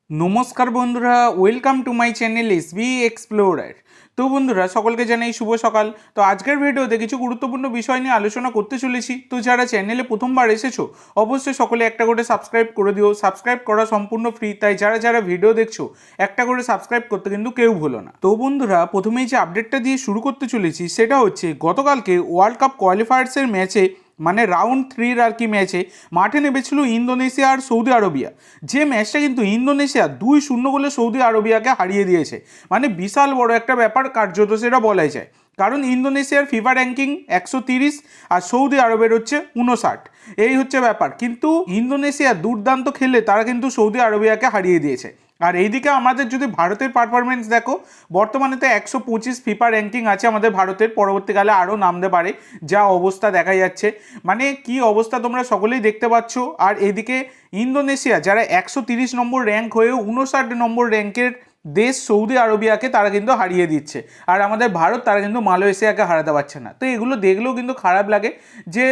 নমস্কার বন্ধুরা, welcome to my channel SB explorer. তো বন্ধুরা, সকলকে জানাই শুভ সকাল। তো আজকের ভিডিওতে কিছু গুরুত্বপূর্ণ বিষয় নিয়ে আলোচনা করতে চলেছি। তো যারা চ্যানেলে প্রথমবার এসেছো অবশ্যই সকলে একটা করে সাবস্ক্রাইব করে দিও। সাবস্ক্রাইব করা সম্পূর্ণ ফ্রি, তাই যারা যারা ভিডিও দেখছো একটা করে সাবস্ক্রাইব করতে কিন্তু কেউ ভুলো না। তো বন্ধুরা, প্রথমেই যে আপডেটটা দিয়ে শুরু করতে চলেছি সেটা হচ্ছে গতকালকে ওয়ার্ল্ড কাপ কোয়ালিফায়ার্সের ম্যাচে মানে রাউন্ড 3 আর কি ম্যাচে মাঠে নেমেছিল ইন্দোনেশিয়া আর সৌদি আরবিয়া। যে ম্যাচটা কিন্তু ইন্দোনেশিয়া 2-0 গোলে সৌদি আরবিয়াকে হারিয়ে দিয়েছে। মানে বিশাল বড় একটা ব্যাপার, কার্যত সেটা বলাই যায়। কারণ ইন্দোনেশিয়ার ফিফা র্যাঙ্কিং 130 আর সৌদি আরবের হচ্ছে 59, এই হচ্ছে ব্যাপার। কিন্তু ইন্দোনেশিয়া দুর্দান্ত খেলে তারা কিন্তু সৌদি আরবিয়াকে হারিয়ে দিয়েছে। আর এইদিকে আমাদের যদি ভারতের পারফরমেন্স দেখো, বর্তমানে তো 125 ফিফা র্যাঙ্কিং আছে আমাদের ভারতের, পরবর্তীকালে আরও নামতে পারে যা অবস্থা দেখা যাচ্ছে। মানে কি অবস্থা তোমরা সকলেই দেখতে পাচ্ছ। আর এদিকে ইন্দোনেশিয়া যারা 130 নম্বর র্যাঙ্ক হয়েও 59 নম্বর র্যাঙ্কের দেশ সৌদি আরবিয়াকে তারা কিন্তু হারিয়ে দিচ্ছে। আর আমাদের ভারত তারা কিন্তু মালয়েশিয়াকে হারাতে পারছে না। তো এগুলো দেখলেও কিন্তু খারাপ লাগে যে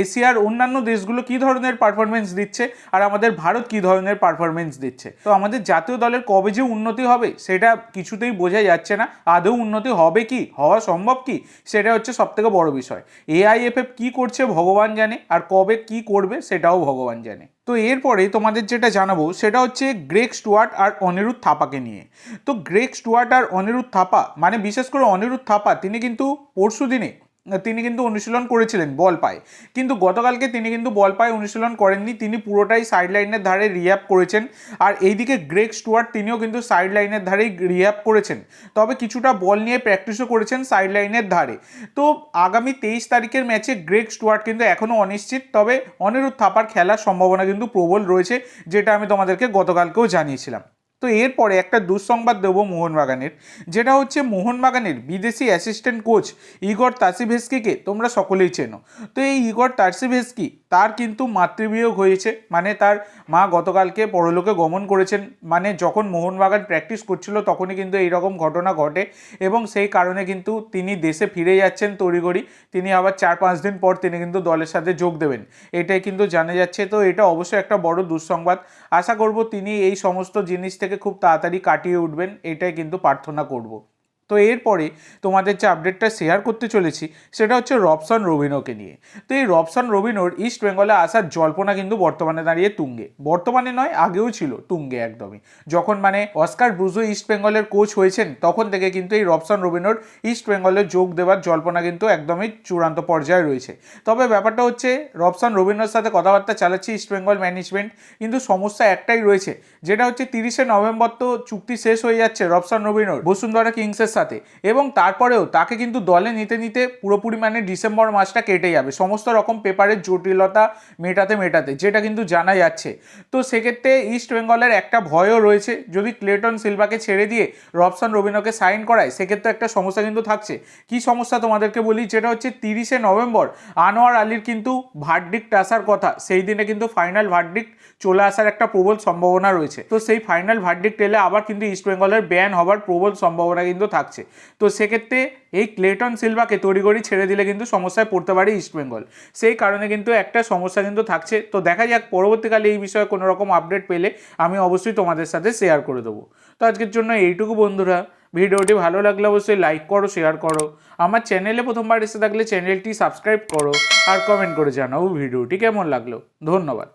এশিয়ার অন্যান্য দেশগুলো কী ধরনের পারফরমেন্স দিচ্ছে আর আমাদের ভারত কী ধরনের পারফরমেন্স দিচ্ছে। তো আমাদের জাতীয় দলের কবে যে উন্নতি হবে সেটা কিছুতেই বোঝা যাচ্ছে না। আদৌ উন্নতি হবে কি, হওয়া সম্ভব কি, সেটা হচ্ছে সবথেকে বড় বিষয়। এআইএফএফ কী করছে ভগবান জানে, আর কবে কি করবে সেটাও ভগবান জানে। তো এরপরে তোমাদের যেটা জানাবো সেটা হচ্ছে গ্রেগ স্টুয়ার্ট আর অনিরুদ্ধ থাপাকে নিয়ে। তো গ্রেগ স্টুয়ার্ট আর অনিরুদ্ধ থাপা, মানে বিশেষ করে অনিরুদ্ধ থাপা, তিনি কিন্তু পরশু দিনে তিনি কিন্তু অনুশীলন করেছিলেন বল পায়ে, কিন্তু গতকালকে তিনি কিন্তু বল পায়ে অনুশীলন করেননি, তিনি পুরোটাই সাইড লাইনের ধারে রিহ্যাব করেছেন। আর এইদিকে গ্রেগ স্টুয়ার্ট তিনিও কিন্তু সাইড লাইনের ধারেই রিহ্যাব করেছেন, তবে কিছুটা বল নিয়ে প্র্যাকটিসও করেছেন সাইড লাইনের ধারে। তো আগামী 23 তারিখের ম্যাচে গ্রেগ স্টুয়ার্ট কিন্তু এখনও অনিশ্চিত, তবে অনিরুদ্ধ থাপার খেলার সম্ভাবনা কিন্তু প্রবল রয়েছে, যেটা আমি তোমাদেরকে গতকালকেও জানিয়েছিলাম। তো এরপরে একটা দুঃসংবাদ দেবো মোহনবাগানের, যেটা হচ্ছে মোহনবাগানের বিদেশি অ্যাসিস্ট্যান্ট কোচ ইগর তাসিভেস্কিকে তোমরা সকলেই চেনো। তো এই ইগর তাসিভেস্কি তার কিন্তু মাতৃবিয়োগ হয়েছে, মানে তার মা গতকালকে পরলোকে গমন করেছেন। মানে যখন মোহনবাগান প্র্যাকটিস করছিল তখনই কিন্তু এইরকম ঘটনা ঘটে, এবং সেই কারণে কিন্তু তিনি দেশে ফিরে যাচ্ছেন তড়িঘড়ি। তিনি আবার 4-5 দিন পর তিনি কিন্তু দলের সাথে যোগ দেবেন, এটাই কিন্তু জানা যাচ্ছে। তো এটা অবশ্যই একটা বড় দুঃসংবাদ। আশা করব তিনি এই সমস্ত জিনিস থেকে খুব তাড়াতাড়ি কাটিয়ে উঠবেন, এটাই কিন্তু প্রার্থনা করব। তো এরপরে তোমাদের যে আপডেটটা শেয়ার করতে চলেছি সেটা হচ্ছে রবসন রবিনোকে নিয়ে। তো এই রবসন রবিনোর ইস্ট বেঙ্গলে আসার জল্পনা কিন্তু বর্তমানে দাঁড়িয়ে তুঙ্গে, বর্তমানে নয় আগেও ছিল তুঙ্গে একদমই। যখন মানে অস্কার ব্রুজো ইস্ট বেঙ্গলের কোচ হয়েছেন তখন থেকে কিন্তু এই রবসন রবিনোর ইস্ট বেঙ্গলে যোগ দেওয়ার জল্পনা কিন্তু একদমই চূড়ান্ত পর্যায়ে রয়েছে। তবে ব্যাপারটা হচ্ছে রবসন রবিনোর সাথে কথাবার্তা চালাচ্ছে ইস্ট বেঙ্গল ম্যানেজমেন্ট, কিন্তু সমস্যা একটাই রয়েছে, যেটা হচ্ছে 30শে নভেম্বর তো চুক্তি শেষ হয়ে যাচ্ছে রবসন রবিনোর বসুন্ধরা কিংসের সাথে, এবং তারপরেও তাকে কিন্তু দলে নিতে নিতে পুরোপুরি মানে ডিসেম্বর মাসটা কেটে যাবে সমস্ত রকম পেপারের জটিলতা মেটাতে, যেটা কিন্তু জানা যাচ্ছে। তো সেক্ষেত্রে ইস্ট বেঙ্গলের একটা ভয়ও রয়েছে, যদি ক্লেটন সিলভাকে ছেড়ে দিয়ে রবসন রবিনোকে সাইন করায় সেক্ষেত্রে একটা সমস্যা কিন্তু থাকছে। কি সমস্যা তোমাদেরকে বলি, যেটা হচ্ছে 30শে নভেম্বর আনোয়ার আলীর কিন্তু ভার্ডিক্ট আসার কথা, সেই দিনে কিন্তু ফাইনাল ভার্ডিক্ট চলে আসার একটা প্রবল সম্ভাবনা রয়েছে। তো সেই ফাইনাল ভার্ডিক্ট এলে আবার কিন্তু ইস্ট বেঙ্গলের ব্যান হবার প্রবল সম্ভাবনা কিন্তু থাকছে। তো সেক্ষেত্রে এই ক্লেটন সিলভাকে তড়িঘড়ি ছেড়ে দিলে কিন্তু সমস্যায় পড়তে পারে ইস্ট বেঙ্গল, সেই কারণে কিন্তু একটা সমস্যা কিন্তু থাকছে। তো দেখা যাক পরবর্তীকালে এই বিষয়ে কোনো রকম আপডেট পেলে আমি অবশ্যই তোমাদের সাথে শেয়ার করে দেবো। তো আজকের জন্য এইটুকু বন্ধুরা, ভিডিওটি ভালো লাগলে অবশ্যই লাইক করো, শেয়ার করো, আমার চ্যানেলে প্রথমবার এসে থাকলে চ্যানেলটি সাবস্ক্রাইব করো, আর কমেন্ট করে জানাও ভিডিওটি কেমন লাগলো। ধন্যবাদ।